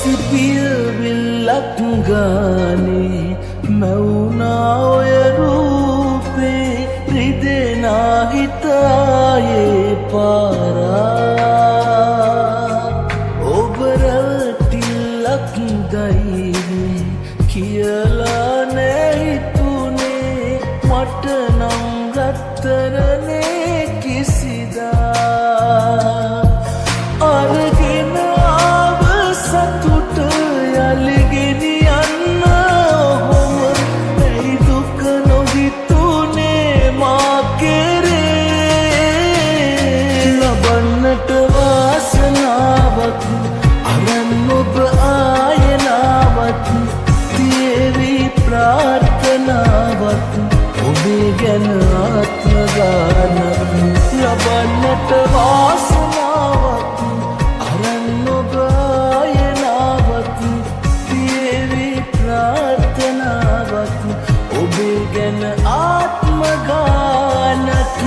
සිපිය විල්ලක් ගානේ මැවුනා ඔය රූපේ රිදෙනා හිතායේ පාරා ඔබ රැවටිල්ලක් දයිනේ කියලා නෑ හිතුනේ මට නම් රත්තරනේ කිසිදා අරගෙන ආව සතුට යලි ගෙනියන්න ඔහොම ඇයි දුක නොහිතුනේ මා කෙරේ ලබන්නට වාසනාවක් අරන් ඔබ ආයනාවක් තියේවි ප්‍රාර්ථනාවක් ඔබේ ගැන ආත්ම ගානක් ලබන්නට වාසනාවක් අරන් ඔබ ආයනාවක් තියේවි ප්‍රාර්ථනාවක් ඔබේ ගැන ආත්ම ගානක්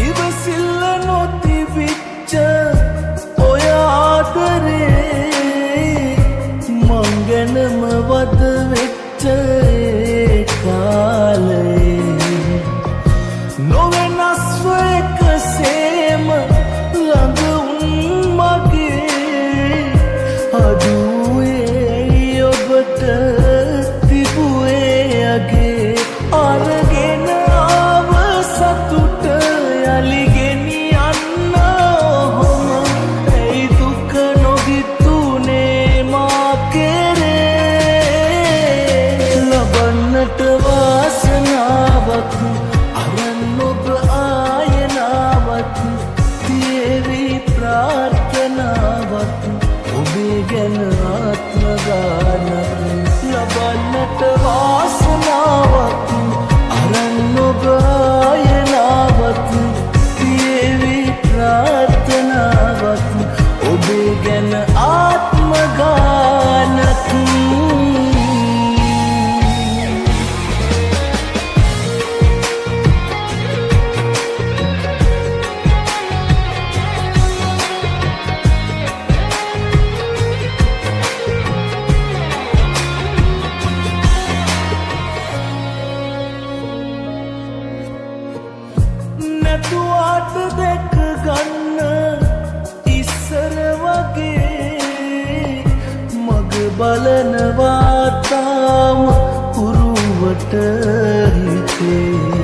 ඉවසිල්ල නොතිබිච්ච ඔය ආදරේ මං ගැනම වද වෙච්ච ඒ කාලේ නොවෙනස්ව එකසේම ළඟ උන් මගේ අඩුවේ ඔබට තිබුවේ අගේ අරගෙන ආව සතුට යලි ගෙනියන්න ඔහොම ඇයි දුක නොහිතුනේ මා කෙරේ ලබන්නට වාසනාවක් අරන් ඔබ ආයනාවක් තියේවි ප්‍රාර්ථනාවක් ඔබේ ගැන ආත්ම ගානක් ලබන්නට වාසනාවක් අරන් ඔබ ආයනාවක් තියේවි ප්‍රාර්ථනාවක් ඔබේ ගැන ආත්ම ගානක් නැතුවාට දැක ගන්න ඉස්සර වගේ මග බලනවා තාම උරුවට හිතේ